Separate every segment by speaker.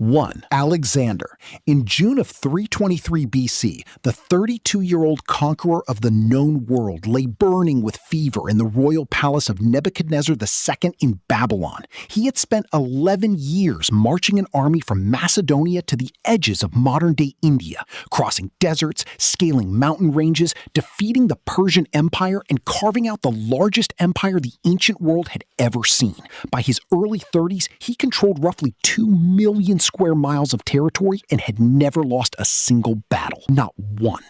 Speaker 1: 1. Alexander. In June of 323 BC, the 32-year-old conqueror of the known world lay burning with fever in the royal palace of Nebuchadnezzar II in Babylon. He had spent 11 years marching an army from Macedonia to the edges of modern-day India, crossing deserts, scaling mountain ranges, defeating the Persian Empire, and carving out the largest empire the ancient world had ever seen. By his early 30s, he controlled roughly 2 million square miles of territory and had never lost a single battle. Not one.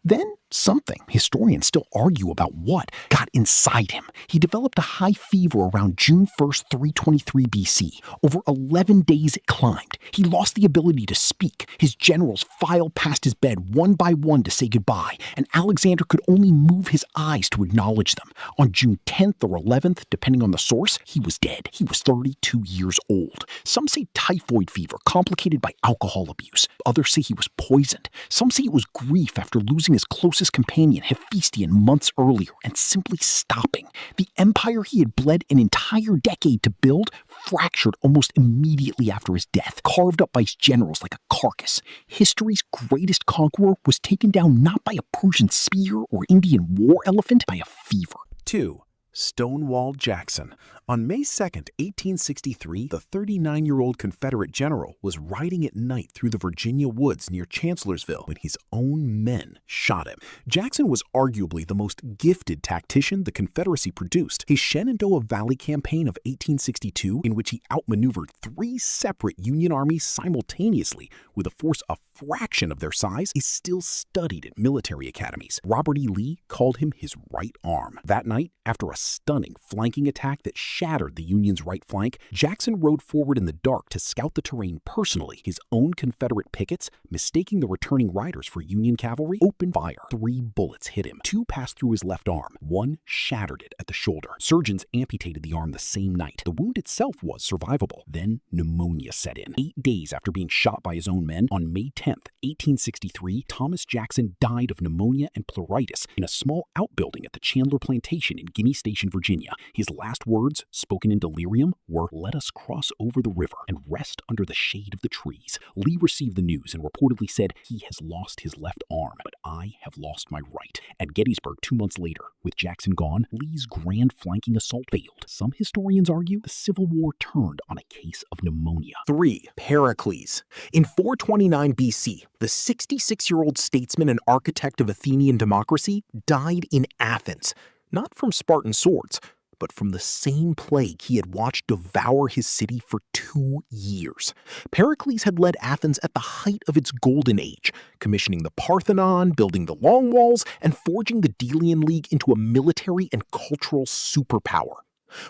Speaker 1: Then something, historians still argue about what, got inside him. He developed a high fever around June 1st, 323 BC. Over 11 days it climbed. He lost the ability to speak. His generals filed past his bed one by one to say goodbye, and Alexander could only move his eyes to acknowledge them. On June 10th or 11th, depending on the source, he was dead. He was 32 years old. Some say typhoid fever complicated by alcohol abuse. Others say he was poisoned. Some say it was grief after losing his closest companion, Hephaestion, months earlier, and simply stopping. The empire he had bled an entire decade to build fractured almost immediately after his death, carved up by his generals like a carcass. History's greatest conqueror was taken down not by a Persian spear or Indian war elephant, by a fever.
Speaker 2: 2. Stonewall Jackson. On May 2, 1863, the 39-year-old Confederate general was riding at night through the Virginia woods near Chancellorsville when his own men shot him. Jackson was arguably the most gifted tactician the Confederacy produced. His Shenandoah Valley campaign of 1862, in which he outmaneuvered 3 separate Union armies simultaneously with a force a fraction of their size, is still studied at military academies. Robert E. Lee called him his right arm. That night, after a stunning flanking attack that shattered the Union's right flank, Jackson rode forward in the dark to scout the terrain personally. His own Confederate pickets, mistaking the returning riders for Union cavalry, opened fire. 3 bullets hit him. 2 passed through his left arm. 1 shattered it at the shoulder. Surgeons amputated the arm the same night. The wound itself was survivable. Then pneumonia set in. 8 days after being shot by his own men, on May 10th, 1863, Thomas Jackson died of pneumonia and pleuritis in a small outbuilding at the Chandler Plantation in Guinea Station, Virginia. His last words, spoken in delirium, were, "Let us cross over the river and rest under the shade of the trees." Lee received the news and reportedly said, "He has lost his left arm, but I have lost my right." At Gettysburg 2 months later, with Jackson gone, Lee's grand flanking assault failed. Some historians argue the Civil War turned on a case of pneumonia.
Speaker 3: 3. Pericles. In 429 BC, the 66-year-old statesman and architect of Athenian democracy died in Athens, not from Spartan swords, but from the same plague he had watched devour his city for 2 years. Pericles had led Athens at the height of its golden age, commissioning the Parthenon, building the Long Walls, and forging the Delian League into a military and cultural superpower.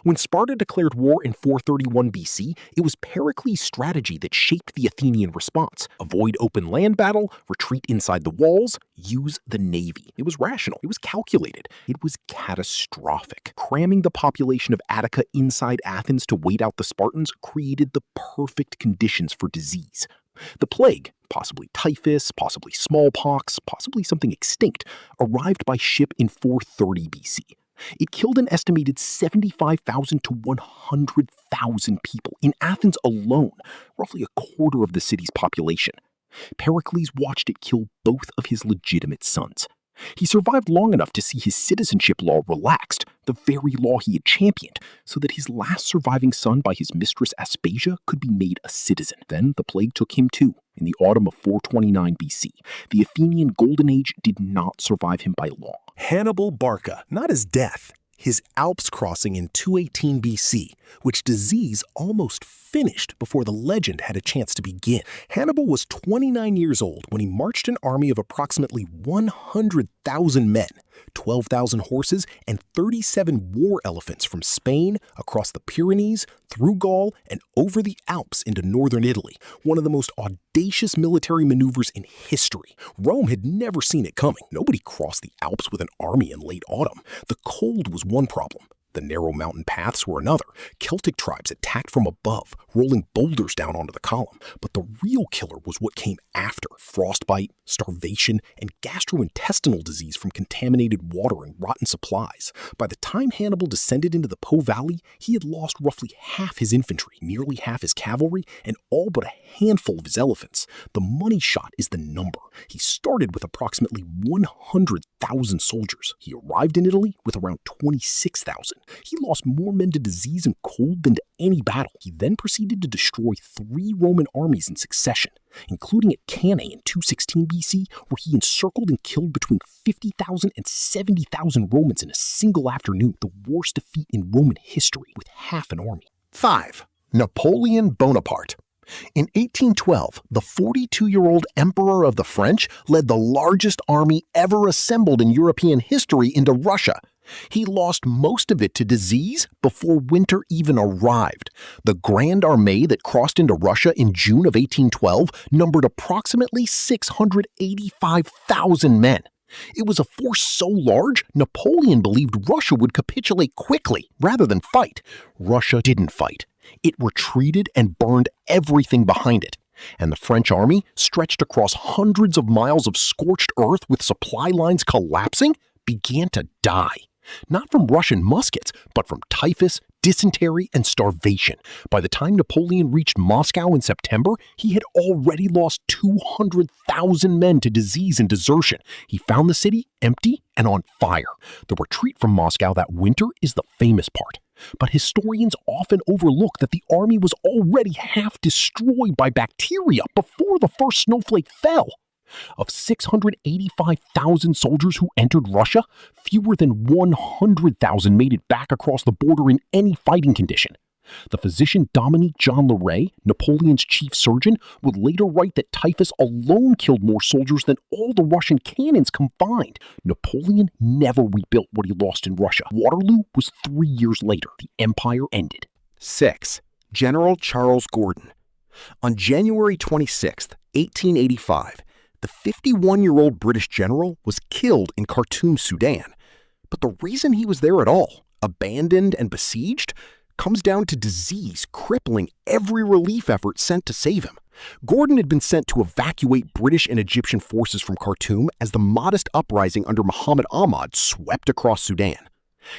Speaker 3: When Sparta declared war in 431 BC, it was Pericles' strategy that shaped the Athenian response. Avoid open land battle, retreat inside the walls, use the navy. It was rational. It was calculated. It was catastrophic. Cramming the population of Attica inside Athens to wait out the Spartans created the perfect conditions for disease. The plague, possibly typhus, possibly smallpox, possibly something extinct, arrived by ship in 430 BC. It killed an estimated 75,000 to 100,000 people in Athens alone, roughly a quarter of the city's population. Pericles watched it kill both of his legitimate sons. He survived long enough to see his citizenship law relaxed, the very law he had championed, so that his last surviving son by his mistress Aspasia could be made a citizen. Then the plague took him too, in the autumn of 429 BC. The Athenian Golden Age did not survive him by long.
Speaker 4: Hannibal Barca, not his death, his Alps crossing in 218 BC, which disease almost finished before the legend had a chance to begin. Hannibal was 29 years old when he marched an army of approximately 100,000 men, 12,000 horses, and 37 war elephants from Spain, across the Pyrenees, through Gaul, and over the Alps into northern Italy. One of the most audacious military maneuvers in history. Rome had never seen it coming. Nobody crossed the Alps with an army in late autumn. The cold was one problem, The narrow mountain paths were another. Celtic tribes attacked from above, rolling boulders down onto the column. But the real killer was what came after: frostbite, starvation, and gastrointestinal disease from contaminated water and rotten supplies. By the time Hannibal descended into the Po Valley, he had lost roughly half his infantry, nearly half his cavalry, and all but a handful of his elephants. The money shot is the number. He started with approximately 100,000 soldiers. He arrived in Italy with around 26,000. He lost more men to disease and cold than to any battle. He then proceeded to destroy 3 Roman armies in succession, including at Cannae in 216 BC, where he encircled and killed between 50,000 and 70,000 Romans in a single afternoon, the worst defeat in Roman history, with half an army.
Speaker 1: 5. Napoleon Bonaparte. In 1812, the 42-year-old Emperor of the French led the largest army ever assembled in European history into Russia. He lost most of it to disease before winter even arrived. The Grand Armée that crossed into Russia in June of 1812 numbered approximately 685,000 men. It was a force so large, Napoleon believed Russia would capitulate quickly rather than fight. Russia didn't fight. It retreated and burned everything behind it. And the French army, stretched across hundreds of miles of scorched earth with supply lines collapsing, began to die. Not from Russian muskets, but from typhus, dysentery, and starvation. By the time Napoleon reached Moscow in September, he had already lost 200,000 men to disease and desertion. He found the city empty and on fire. The retreat from Moscow that winter is the famous part. But historians often overlook that the army was already half destroyed by bacteria before the first snowflake fell. Of 685,000 soldiers who entered Russia, fewer than 100,000 made it back across the border in any fighting condition. The physician Dominique Jean Leray, Napoleon's chief surgeon, would later write that typhus alone killed more soldiers than all the Russian cannons combined. Napoleon never rebuilt what he lost in Russia. Waterloo was 3 years later. The empire ended.
Speaker 3: 6. General Charles Gordon. On January 26, 1885, the 51-year-old British general was killed in Khartoum, Sudan. But the reason he was there at all, abandoned and besieged, comes down to disease crippling every relief effort sent to save him. Gordon had been sent to evacuate British and Egyptian forces from Khartoum as the modest uprising under Muhammad Ahmad swept across Sudan.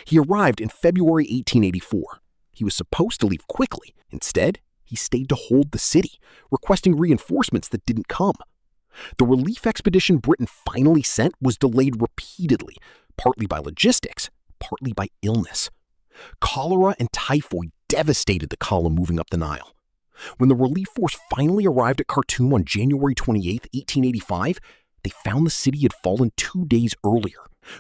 Speaker 3: He arrived in February 1884. He was supposed to leave quickly. Instead, he stayed to hold the city, requesting reinforcements that didn't come. The relief expedition Britain finally sent was delayed repeatedly, partly by logistics, partly by illness. Cholera and typhoid devastated the column moving up the Nile. When the relief force finally arrived at Khartoum on January 28, 1885, they found the city had fallen 2 days earlier.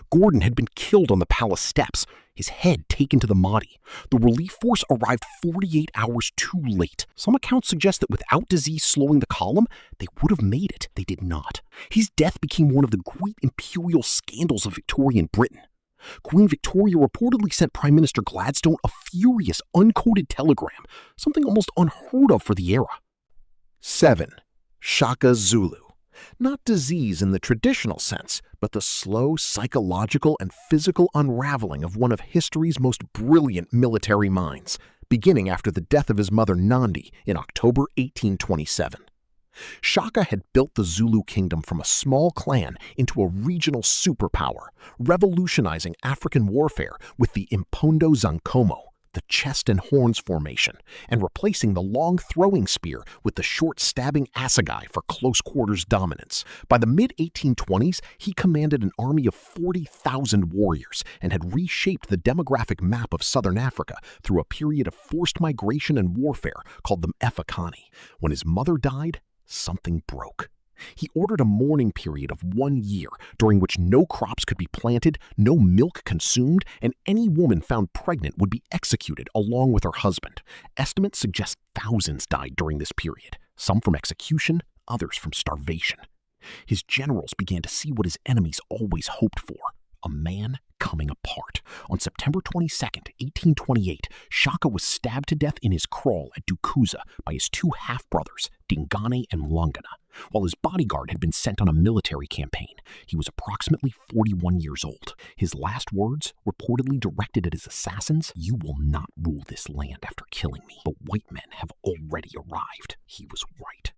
Speaker 3: Gordon had been killed on the palace steps, his head taken to the Mahdi. The relief force arrived 48 hours too late. Some accounts suggest that without disease slowing the column, they would have made it. They did not. His death became one of the great imperial scandals of Victorian Britain. Queen Victoria reportedly sent Prime Minister Gladstone a furious, uncoded telegram, something almost unheard of for the era.
Speaker 1: 7. Shaka Zulu. Not disease in the traditional sense, but the slow psychological and physical unraveling of one of history's most brilliant military minds, beginning after the death of his mother Nandi in October 1827. Shaka had built the Zulu kingdom from a small clan into a regional superpower, revolutionizing African warfare with the Impondo Zankomo, the chest and horns formation, and replacing the long throwing spear with the short stabbing assegai for close quarters dominance. By the mid-1820s, he commanded an army of 40,000 warriors and had reshaped the demographic map of southern Africa through a period of forced migration and warfare called the Efakani. When his mother died, something broke. He ordered a mourning period of 1 year, during which no crops could be planted, no milk consumed, and any woman found pregnant would be executed along with her husband. Estimates suggest thousands died during this period, some from execution, others from starvation. His generals began to see what his enemies always hoped for: a man coming apart,
Speaker 3: On September 22nd, 1828, Shaka was stabbed to death in his kraal at Dukuza by his two half-brothers, Dingane and Mlangana. While his bodyguard had been sent on a military campaign, he was approximately 41 years old. His last words, reportedly directed at his assassins, "You will not rule this land after killing me. The white men have already arrived." He was right.